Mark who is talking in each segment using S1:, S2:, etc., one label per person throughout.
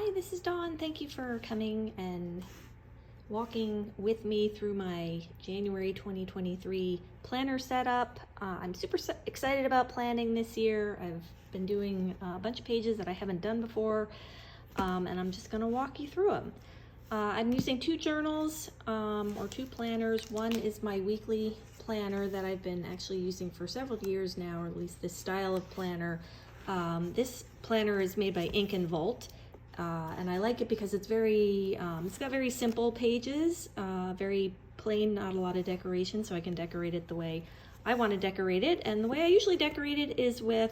S1: Hi, this is Dawn. Thank you for coming and walking with me through my January 2023 planner setup. I'm super excited about planning this year. I've been doing a bunch of pages that I haven't done before, and I'm just going to walk you through them. I'm using two journals or two planners. One is my weekly planner that I've been actually using for several years now, or at least this style of planner. This planner is made by Ink and Volt. And I like it because it's it's got very simple pages, very plain, not a lot of decoration, so I can decorate it the way I want to decorate it. And the way I usually decorate it is with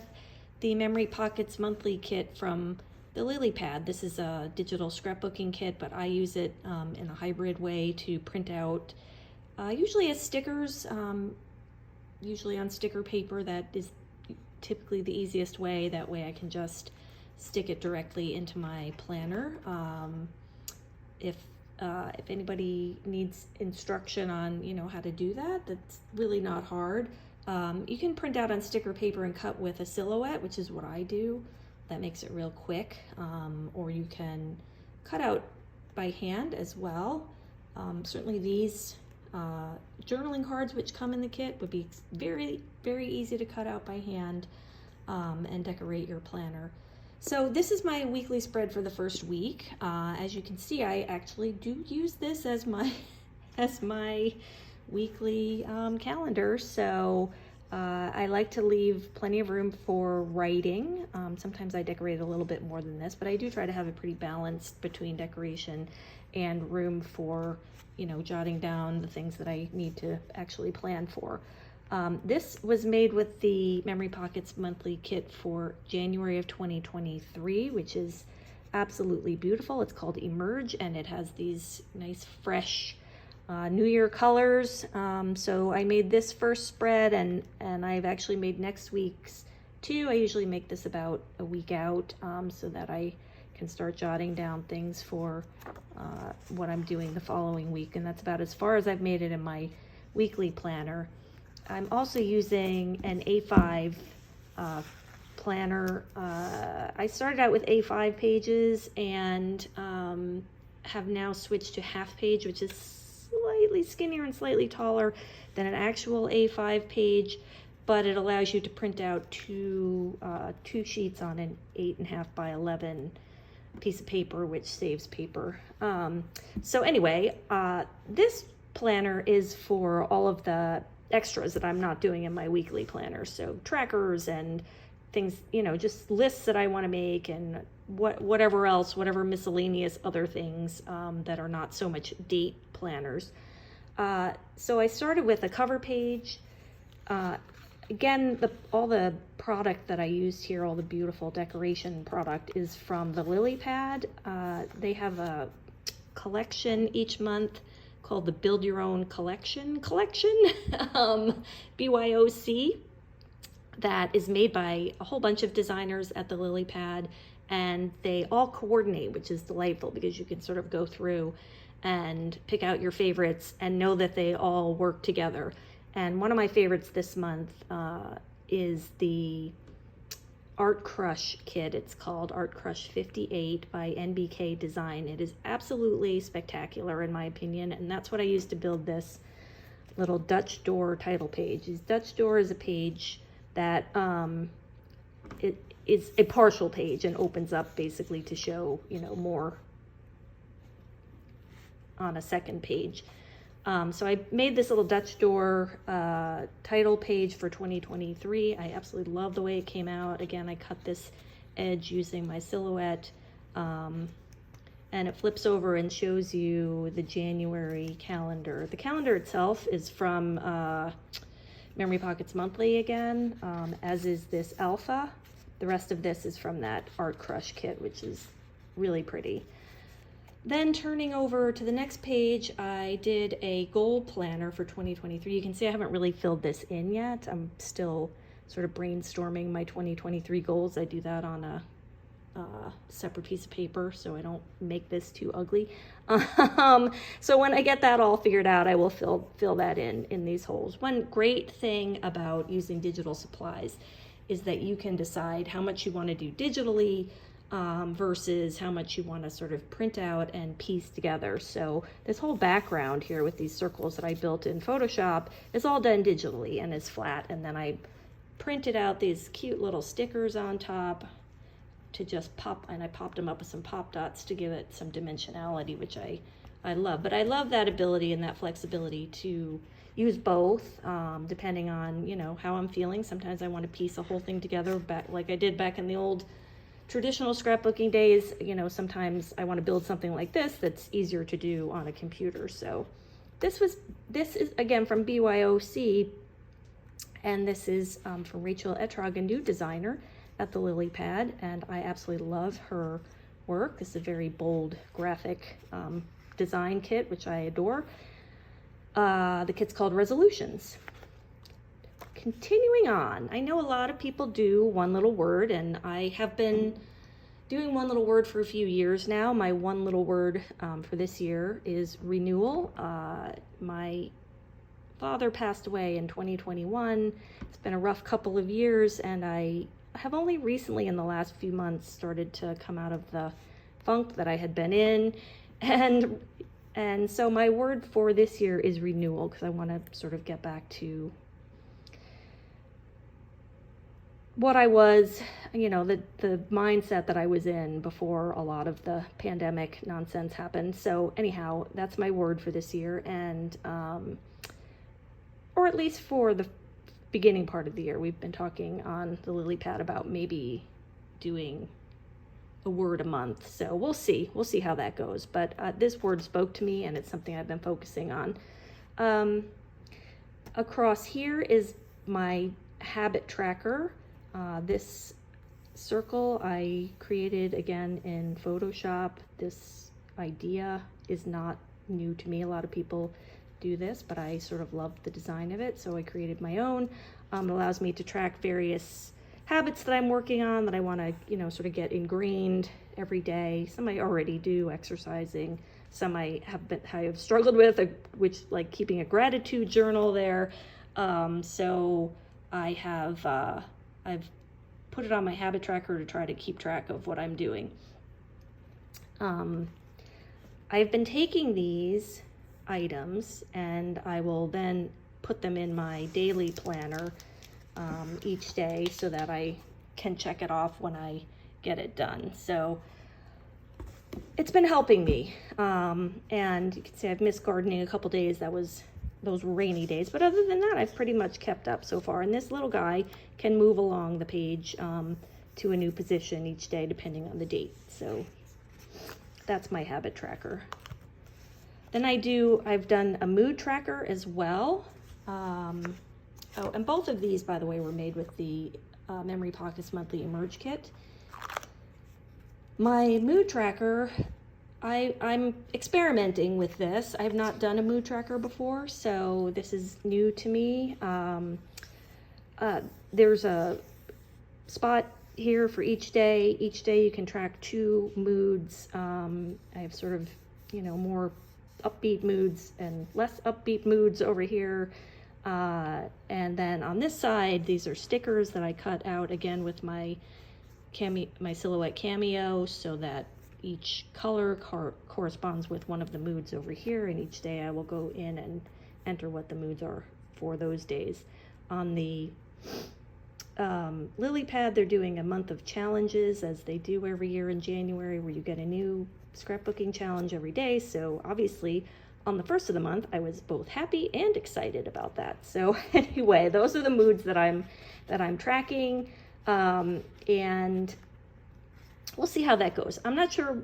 S1: the Memory Pockets monthly kit from the Lilypad. This is a digital scrapbooking kit, but I use it in a hybrid way to print out, usually as stickers, usually on sticker paper. That is typically the easiest way. That way I can just stick it directly into my planner. If anybody needs instruction on how to do that, that's really not hard. You can print out on sticker paper and cut with a silhouette, which is what I do. That makes it real quick. Or you can cut out by hand as well. Certainly these journaling cards, which come in the kit, would be very, very easy to cut out by hand and decorate your planner. So this is my weekly spread for the first week. As you can see, I actually do use this as my weekly calendar. So I like to leave plenty of room for writing. Sometimes I decorate a little bit more than this, but I do try to have it pretty balanced between decoration and room for jotting down the things that I need to actually plan for. This was made with the Memory Pockets monthly kit for January of 2023, which is absolutely beautiful. It's called Emerge, and it has these nice fresh New Year colors. So I made this first spread, and I've actually made next week's too. I usually make this about a week out so that I can start jotting down things for what I'm doing the following week, and that's about as far as I've made it in my weekly planner. I'm also using an A5 planner. I started out with A5 pages and have now switched to half page, which is slightly skinnier and slightly taller than an actual A5 page, but it allows you to print out two sheets on an 8.5 by 11 piece of paper, which saves paper. So anyway, this planner is for all of the extras that I'm not doing in my weekly planner. So trackers and things, just lists that I want to make, and whatever miscellaneous other things that are not so much date planners. So I started with a cover page. Again, all the product that I used here, all the beautiful decoration product, is from the Lilypad. They have a collection each month called the Build Your Own Collection, BYOC, that is made by a whole bunch of designers at the Lilypad, and they all coordinate, which is delightful because you can sort of go through and pick out your favorites and know that they all work together. And one of my favorites this month is the artCrush kit. It's called artCrush 58 by NBK Design. It is absolutely spectacular in my opinion, and that's what I used to build this little Dutch door title page. This Dutch door is a page that it is a partial page and opens up basically to show more on a second page. So I made this little Dutch door title page for 2023. I absolutely love the way it came out. Again, I cut this edge using my silhouette, and it flips over and shows you the January calendar. The calendar itself is from Memory Pockets Monthly again, as is this alpha. The rest of this is from that artCrush kit, which is really pretty. Then turning over to the next page, I did a goal planner for 2023. You can see I haven't really filled this in yet. I'm still sort of brainstorming my 2023 goals. I do that on a separate piece of paper so I don't make this too ugly. So when I get that all figured out, I will fill that in these holes. One great thing about using digital supplies is that you can decide how much you want to do digitally, versus how much you want to sort of print out and piece together. So this whole background here with these circles that I built in Photoshop is all done digitally and is flat. And then I printed out these cute little stickers on top to just pop, and I popped them up with some pop dots to give it some dimensionality, which I love. But I love that ability and that flexibility to use both, depending on, you know, how I'm feeling. Sometimes I want to piece a whole thing together back like I did back in the old traditional scrapbooking days. You know, sometimes I want to build something like this that's easier to do on a computer. So this is again from BYOC, and this is from Rachel Etrog, a new designer at the Lilypad, and I absolutely love her work. This is a very bold graphic design kit, which I adore. The kit's called Resolutions. Continuing on, I know a lot of people do one little word, and I have been doing one little word for a few years now. My one little word for this year is renewal. My father passed away in 2021. It's been a rough couple of years, and I have only recently in the last few months started to come out of the funk that I had been in, and so my word for this year is renewal, because I want to sort of get back to what I was, you know, the mindset that I was in before a lot of the pandemic nonsense happened. So anyhow, that's my word for this year, and or at least for the beginning part of the year. We've been talking on the Lilypad about maybe doing a word a month, so we'll see how that goes. But this word spoke to me, and it's something I've been focusing on. Across here is my habit tracker. This circle I created again in Photoshop. This idea is not new to me. A lot of people do this, but I sort of loved the design of it, so I created my own. It allows me to track various habits that I'm working on that I want to, you know, sort of get ingrained every day. Some I already do, exercising. Some I have struggled with, which like keeping a gratitude journal there. So I have I've put it on my habit tracker to try to keep track of what I'm doing. I've been taking these items and I will then put them in my daily planner each day so that I can check it off when I get it done. So it's been helping me. And you can see I've missed gardening a couple days. Those were rainy days, but other than that, I've pretty much kept up so far. And this little guy can move along the page to a new position each day depending on the date. So that's my habit tracker. Then I've done a mood tracker as well. Oh, and both of these, by the way, were made with the Memory Pockets Monthly Emerge Kit. My mood tracker, I'm experimenting with this. I've not done a mood tracker before, so this is new to me. There's a spot here for each day. Each day you can track 2 moods. I have sort of, you know, more upbeat moods and less upbeat moods over here. And then on this side, these are stickers that I cut out again with my Silhouette Cameo, so that each color corresponds with one of the moods over here, and each day I will go in and enter what the moods are for those days. On the Lilypad, they're doing a month of challenges, as they do every year in January, where you get a new scrapbooking challenge every day. So obviously on the first of the month, I was both happy and excited about that. So anyway, those are the moods that I'm tracking, and we'll see how that goes. I'm not sure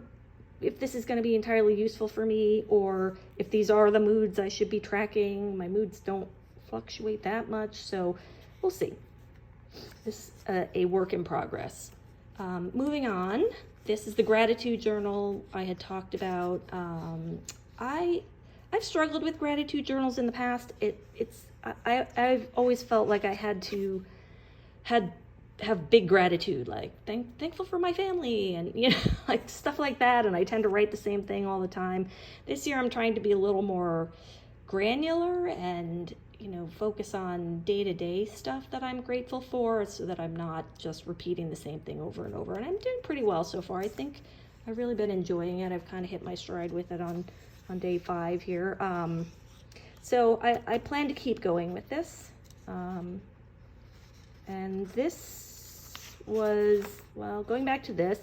S1: if this is going to be entirely useful for me, or if these are the moods I should be tracking. My moods don't fluctuate that much, so we'll see. This is a work in progress. Moving on, this is the gratitude journal I had talked about. I've struggled with gratitude journals in the past. I've always felt like I had to have big gratitude, like thankful for my family, and you know, like stuff like that. And I tend to write the same thing all the time. This year I'm trying to be a little more granular and, you know, focus on day-to-day stuff that I'm grateful for, so that I'm not just repeating the same thing over and over. And I'm doing pretty well so far. I think I've really been enjoying it. I've kind of hit my stride with it on day 5 here. So I plan to keep going with this. And this was, well, going back to this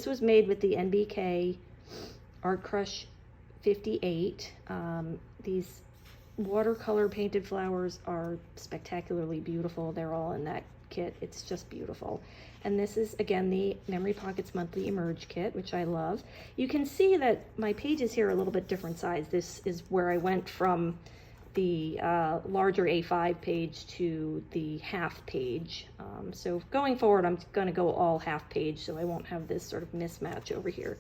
S1: was made with the NBK artCrush 58. These watercolor painted flowers are spectacularly beautiful. They're all in that kit. It's just beautiful. And this is, again, the Memory Pockets Monthly Emerge kit, which I love. You can see that my pages here are a little bit different size. This is where I went from the larger A5 page to the half page. So going forward, I'm going to go all half page, so I won't have this sort of mismatch over here.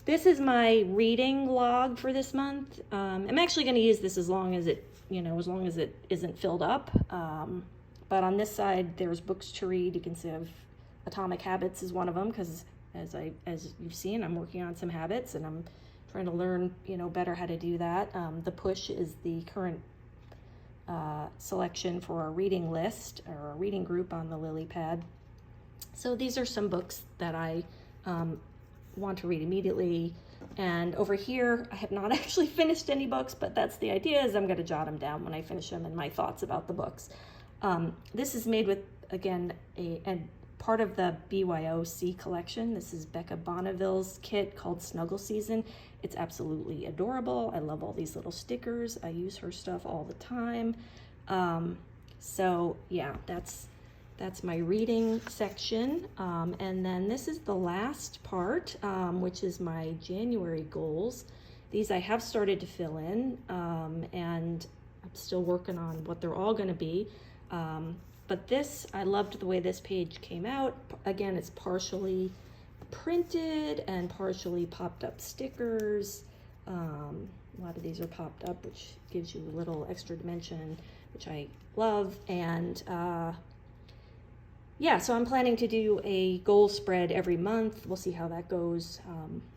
S1: This is my reading log for this month. I'm actually going to use this as long as it, you know, as long as it isn't filled up. But on this side, there's books to read. You can see I've Atomic Habits is one of them, because as you've seen, I'm working on some habits and I'm trying to learn, you know, better how to do that. The Push is the current selection for our reading list, or our reading group on the Lilypad. So these are some books that I want to read immediately. And over here, I have not actually finished any books, but that's the idea, is I'm going to jot them down when I finish them and my thoughts about the books. This is made with, again, a part of the BYOC collection. This is Becca Bonneville's kit called Snuggle Season. It's absolutely adorable. I love all these little stickers. I use her stuff all the time. So yeah, that's my reading section. And then this is the last part, which is my January goals. These I have started to fill in, and I'm still working on what they're all gonna be. But this, I loved the way this page came out. Again, it's partially printed and partially popped up stickers. A lot of these are popped up, which gives you a little extra dimension, which I love. And yeah, so I'm planning to do a goal spread every month. We'll see how that goes,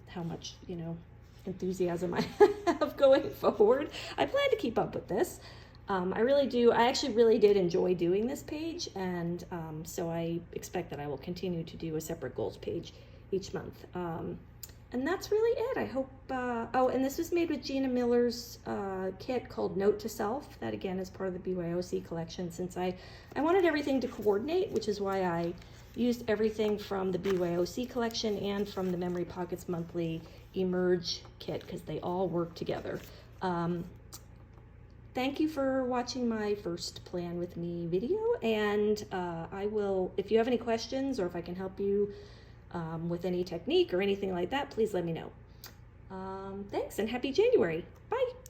S1: how much, you know, enthusiasm I have going forward. I plan to keep up with this. I really do. I actually really did enjoy doing this page, and so I expect that I will continue to do a separate goals page each month. And that's really it. I hope, oh, and this was made with Gina Miller's kit called Note to Self. That again is part of the BYOC collection, since I wanted everything to coordinate, which is why I used everything from the BYOC collection and from the Memory Pockets Monthly Emerge kit, because they all work together. Thank you for watching my first Plan With Me video, and I will, if you have any questions or if I can help you with any technique or anything like that, please let me know. Thanks, and happy January. Bye.